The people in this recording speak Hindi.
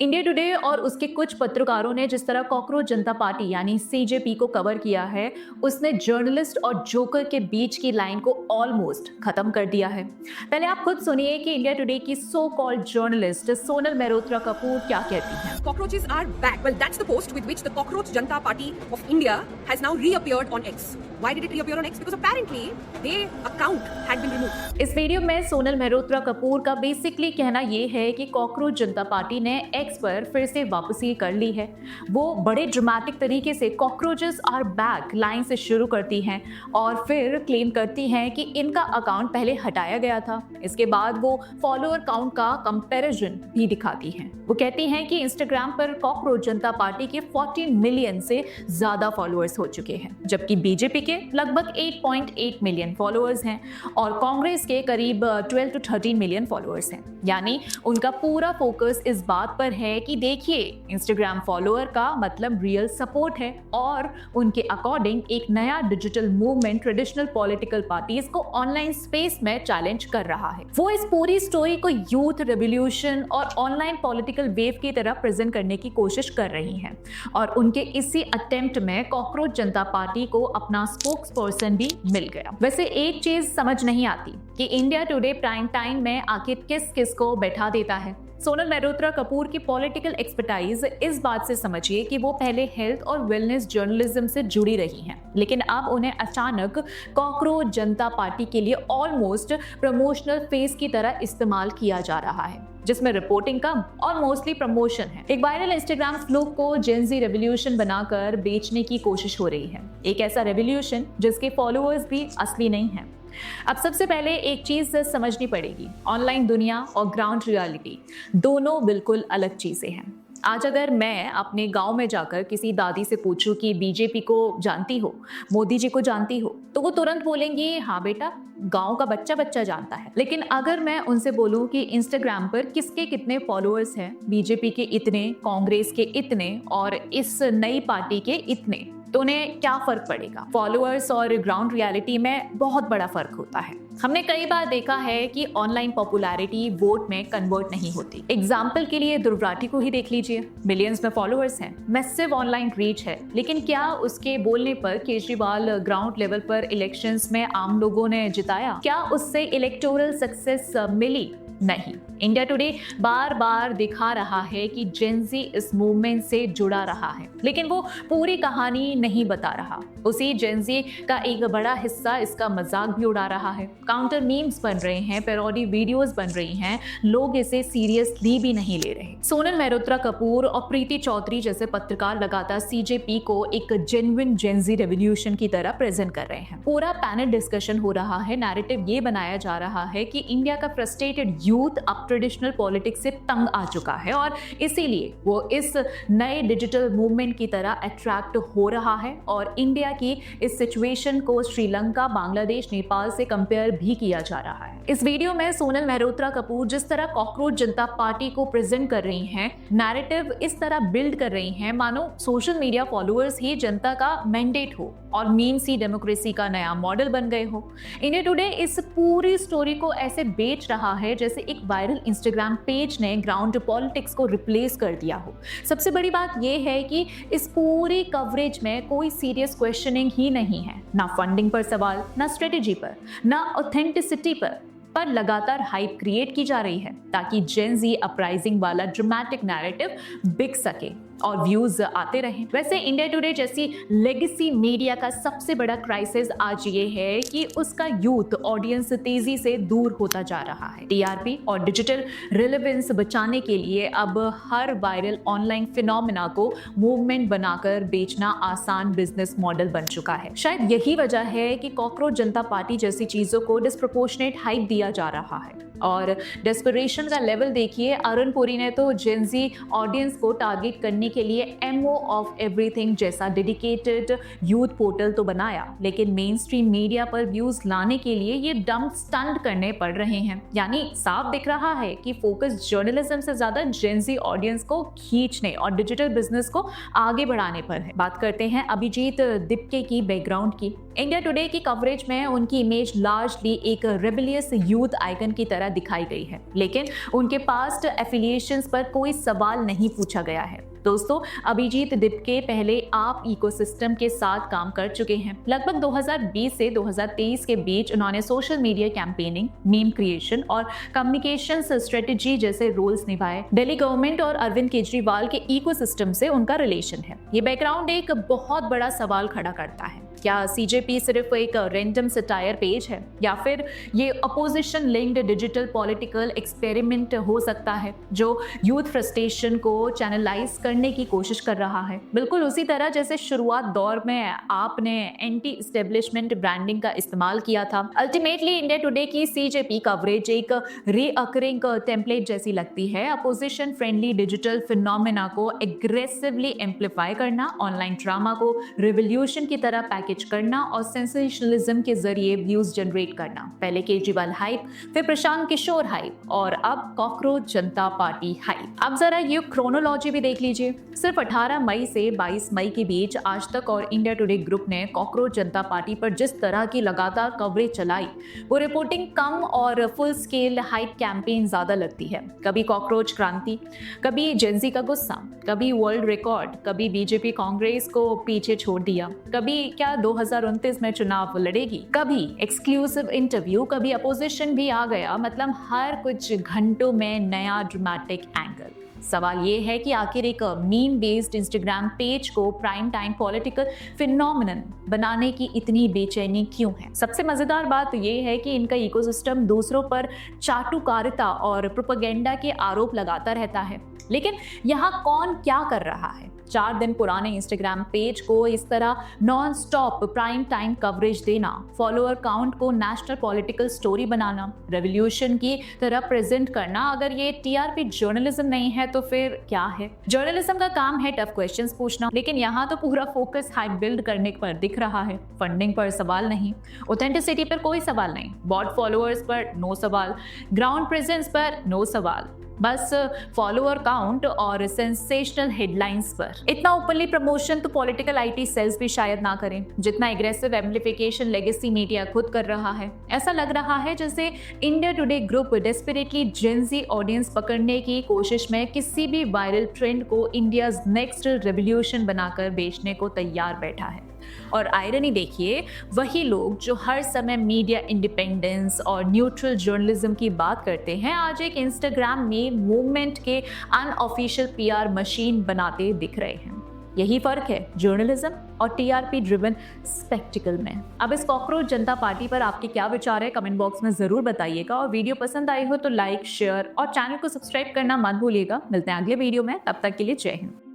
इंडिया टुडे और उसके कुछ पत्रकारों ने जिस तरह कॉकरोच जनता पार्टी यानी सीजेपी को कवर किया है, उसने जर्नलिस्ट और जोकर के बीच की लाइन को ऑलमोस्ट खत्म कर दिया है। पहले आप खुद सुनिए कि इंडिया टुडे की so called journalist Sonal Mehrotra Kapoor क्या कहती हैं। Cockroaches are back. Well, that's the post with which the Cockroach Janta Party of India has now reappeared on X. Why did it reappear on X? Because apparently their account had been removed. इस वीडियो में सोनल मेहरोत्रा कपूर का बेसिकली कहना ये है कि कॉकरोच जनता पार्टी ने एक्स पर फिर से वापसी कर ली है। वो बड़े ड्रामेटिक तरीके से कॉकरोचेस आर बैक लाइन से शुरू करती हैं और फिर क्लेम करती हैं कि इनका अकाउंट पहले हटाया गया था। इसके बाद वो फॉलोअर काउंट का कंपैरिजन भी दिखाती हैं। वो कहती हैं कि इंस्टाग्राम पर कॉकरोच जनता पार्टी के 14 मिलियन से ज्यादा फॉलोअर्स हो चुके हैं, जबकि बीजेपी के लगभग 8.8 मिलियन फॉलोअर्स हैं और कांग्रेस के करीब 12 to 13 मिलियन फॉलोअर्स हैं। यानी उनका पूरा फोकस इस बात पर है कि देखिए, इंस्टाग्राम फॉलोअर का मतलब रियल सपोर्ट है और उनके अकॉर्डिंग एक नया digital movement traditional political parties को ऑनलाइन स्पेस में चैलेंज कर रहा है। वो इस पूरी स्टोरी को यूथ रेवोल्यूशन और ऑनलाइन पॉलिटिकल वेव की तरह प्रेजेंट करने की कोशिश कर रही हैं और उनके इसी अटेम्प्ट में कॉकरोच जनता पार्टी को अपना स्पोक्स पर्सन भी मिल गया। वैसे एक चीज समझ नहीं आती कि इंडिया टुडे प्राइम टाइम में आखिर किस किस को बैठा देता है। सोनल मेहरोत्रा कपूर की पॉलिटिकल एक्सपर्टाइज इस बात से समझिए कि वो पहले हेल्थ और वेलनेस जर्नलिज्म से जुड़ी रही हैं, लेकिन अब उन्हें अचानक कॉकरोच जनता पार्टी के लिए ऑलमोस्ट प्रमोशनल फेस की तरह इस्तेमाल किया जा रहा है, जिसमें रिपोर्टिंग कम और मोस्टली प्रमोशन है। एक वायरल इंस्टाग्राम फ्लूक को जेनजी रेवोल्यूशन बनाकर बेचने की कोशिश हो रही है, एक ऐसा रेवोल्यूशन जिसके फॉलोअर्स भी असली नहीं हैं। अब सबसे पहले एक चीज समझनी पड़ेगी, ऑनलाइन दुनिया और ग्राउंड रियलिटी दोनों बिल्कुल अलग चीजें हैं। आज अगर मैं अपने गांव में जाकर किसी दादी से पूछूं कि बीजेपी को जानती हो, मोदी जी को जानती हो, तो वो तुरंत बोलेंगी हाँ बेटा, गांव का बच्चा बच्चा जानता है। लेकिन अगर मैं उनसे बोलूं कि इंस्टाग्राम पर किसके कितने फॉलोअर्स हैं, बीजेपी के इतने, कांग्रेस के इतने और इस नई पार्टी के इतने, तो उन्हें क्या फर्क पड़ेगा। फॉलोअर्स और ग्राउंड रियलिटी में बहुत बड़ा फर्क होता है। हमने कई बार देखा है कि ऑनलाइन पॉपुलैरिटी वोट में कन्वर्ट नहीं होती। एग्जाम्पल के लिए दुर्गावती को ही देख लीजिए, मिलियंस में फॉलोअर्स हैं, मैसिव ऑनलाइन रीच है, लेकिन क्या उसके बोलने पर केजरीवाल ग्राउंड लेवल पर इलेक्शंस में आम लोगों ने जिताया? क्या उससे इलेक्टोरल सक्सेस मिली? नहीं। इंडिया टुडे बार बार दिखा रहा है कि जेनजी इस मूवमेंट से जुड़ा रहा है, लेकिन वो पूरी कहानी नहीं बता रहा। उसी जेनजी का एक बड़ा हिस्सा इसका मजाक भी उड़ा रहा है। काउंटर मीम्स बन रहे हैं, पैरोडी वीडियोस बन रही हैं, लोग इसे सीरियसली भी नहीं ले रहे। सोनल मेहरोत्रा कपूर और प्रीति चौधरी जैसे पत्रकार लगातार सीजेपी को एक जेन्युइन जेनजी रेवोल्यूशन की तरह प्रेजेंट कर रहे हैं। पूरा पैनल डिस्कशन हो रहा है, नैरेटिव ये बनाया जा रहा है कि इंडिया का फ्रस्ट्रेटेड यूथ अब ट्रेडिशनल पॉलिटिक्स से तंग आ चुका है और इसीलिए वो इस नए डिजिटल मूवमेंट की तरह अट्रैक्ट हो रहा है और इंडिया की इस सिचुएशन को श्रीलंका, बांग्लादेश, नेपाल से कंपेयर भी किया जा रहा है। इस वीडियो में सोनल मेहरोत्रा कपूर जिस तरह कॉकरोच जनता पार्टी को प्रेजेंट कर रही हैं, नैरेटिव इस तरह बिल्ड कर रही हैं मानो सोशल मीडिया फॉलोअर्स ही जनता का मैंडेट हो और मीम सी डेमोक्रेसी का नया मॉडल बन गए हो। इंडिया टुडे इस पूरी स्टोरी को ऐसे बेच रहा है जैसे एक वायरल इंस्टाग्राम पेज ने ग्राउंड पॉलिटिक्स को रिप्लेस कर दिया हो। सबसे बड़ी बात यह है कि इस पूरी कवरेज में कोई सीरियस क्वेश्चनिंग ही नहीं है, ना फंडिंग पर सवाल, ना स्ट्रेटेजी पर, ना ऑथेंटिसिटी पर लगातार हाइप क्रिएट की जा रही है ताकि जेनजी अपराइजिंग वाला ड्रामेटिक नैरेटिव बिक सके और व्यूज आते रहें। वैसे इंडिया टुडे जैसी लेगेसी मीडिया का सबसे बड़ा क्राइसिस आज ये है कि उसका यूथ ऑडियंस तेजी से दूर होता जा रहा है। टीआरपी और डिजिटल रिलेवेंस बचाने के लिए अब हर वायरल ऑनलाइन फिनोमेना को मूवमेंट बनाकर बेचना आसान बिजनेस मॉडल बन चुका है। शायद यही वजह है कि कॉकरोच जनता पार्टी जैसी चीजों को डिस्प्रोपोर्शनेट हाइप दिया जा रहा है। और डेस्परेशन का लेवल देखिए, अरुण पुरी ने तो जेनजी ऑडियंस को टारगेट करने के लिए एमओ ऑफ एवरीथिंग जैसा डेडिकेटेड यूथ पोर्टल तो बनाया, लेकिन मेन स्ट्रीम मीडिया पर व्यूज लाने के लिए ये डंप स्टंट करने पड़ रहे हैं। यानी साफ दिख रहा है कि फोकस जर्नलिज्म से ज्यादा जेनजी ऑडियंस को खींचने और डिजिटल बिजनेस को आगे बढ़ाने पर है। बात करते हैं अभिजीत दिप्के की बैकग्राउंड की। इंडिया टुडे की कवरेज में उनकी इमेज लार्जली एक रेबेलियस यूथ आइकन की तरह दिखाई गई है, लेकिन उनके पास्ट एफिलिएशंस पर कोई सवाल नहीं पूछा गया है। दोस्तों, अभिजीत दिपके पहले आप इकोसिस्टम के साथ काम कर चुके हैं। लगभग 2020 से 2023 के बीच उन्होंने social media campaigning, meme creation और कम्युनिकेशन स्ट्रेटेजी जैसे रोल्स निभाए। दिल्ली गवर्नमेंट और अरविंद केजरीवाल के इकोसिस्टम से उनका रिलेशन है। ये बैकग्राउंड एक बहुत बड़ा सवाल खड़ा करता है। क्या सीजेपी सिर्फ एक रैंडम सटायर पेज है, या फिर ये opposition linked digital political experiment हो सकता है जो यूथ फ्रस्ट्रेशन को चैनलाइज करने की कोशिश कर रहा है? बिल्कुल उसी तरह जैसे शुरुआत दौर में आपने एंटी एस्टेब्लिशमेंट ब्रांडिंग का इस्तेमाल किया था। अल्टीमेटली इंडिया टुडे की सीजेपी कवरेज एक रीअकरिंग टेम्पलेट जैसी लगती है। अपोजिशन फ्रेंडली डिजिटल फिनोमेना को एग्रेसिवली एम्पलीफाई करना, ऑनलाइन ड्रामा को रिवॉल्यूशन की तरह पैकेज करना और सेंसेशनलिज्म के जरिए व्यूज जनरेट करना। पहले केजरीवाल हाइप, फिर प्रशांत किशोर हाइप और अब कॉकरोच जनता पार्टी हाइप। अब जरा ये क्रोनोलॉजी भी देख लीजिए। सिर्फ 18 मई से 22 मई के बीच आज तक और इंडिया टुडे ग्रुप ने कॉकरोच जनता पार्टी पर जिस तरह की लगातार कवरेज चलाई, वो रिपोर्टिंग कम और फुल स्केल हाइप कैंपेन ज्यादा लगती है। कभी कॉकरोच क्रांति, कभी जेंजी का गुस्सा, कभी वर्ल्ड रिकॉर्ड, कभी बीजेपी कांग्रेस को पीछे छोड़ दिया, कभी क्या 2029 में चुनाव लड़ेगी, कभी एक्सक्लूसिव इंटरव्यू, कभी अपोजिशन भी आ गया। मतलब हर कुछ घंटों में नया ड्रामेटिक एंगल। सवाल ये है कि आखिर एक मीम बेस्ड इंस्टाग्राम पेज को प्राइम टाइम पॉलिटिकल फिनोमेनन बनाने की इतनी बेचैनी क्यों है? सबसे मजेदार बात ये है कि इनका इकोसिस्टम दूसरों पर चाटुकारिता और प्रोपेगेंडा के आरोप लगाता रहता है, लेकिन यहाँ कौन क्या कर रहा है? 4 दिन पुराने इंस्टाग्राम पेज को इस तरह non stop prime time coverage देना, फॉलोअर काउंट को नेशनल पॉलिटिकल स्टोरी बनाना, रेवोल्यूशन की तरह प्रेजेंट करना, अगर ये टीआरपी जर्नलिज्म नहीं है तो फिर क्या है? जर्नलिज्म का काम है टफ क्वेश्चंस पूछना, लेकिन यहाँ तो पूरा फोकस हाइप बिल्ड करने पर दिख रहा है। फंडिंग पर सवाल नहीं, ऑथेंटिसिटी पर कोई सवाल नहीं, बॉट फॉलोअर्स पर नो सवाल, ग्राउंड प्रेजेंस पर नो सवाल, बस फॉलोअर काउंट और सेंसेशनल हेडलाइंस पर। इतना ओपनली प्रमोशन तो पॉलिटिकल आईटी सेल्स भी शायद ना करें, जितना एग्रेसिव एम्प्लीफिकेशन लेगेसी मीडिया खुद कर रहा है। ऐसा लग रहा है जैसे India today group desperately Gen Z audience पकड़ने की कोशिश में किसी भी वायरल ट्रेंड को इंडियाज नेक्स्ट रेवोल्यूशन बनाकर बेचने को तैयार बैठा है। और आयरनी देखिए, वही लोग जो हर समय मीडिया इंडिपेंडेंस और न्यूट्रल जर्नलिज्म की बात करते हैं, आज एक इंस्टाग्राम में मूवमेंट के अनऑफिशियल पीआर मशीन बनाते दिख रहे हैं। यही फर्क है जर्नलिज्म और टीआरपी ड्रिवन स्पेक्टिकल में। अब इस कॉकरोच जनता पार्टी पर आपके क्या विचार है, कमेंट बॉक्स में जरूर बताइएगा। और वीडियो पसंद आई हो तो लाइक, शेयर और चैनल को सब्सक्राइब करना मत भूलिएगा। मिलते हैं अगले वीडियो में, तब तक के लिए जय हिंद।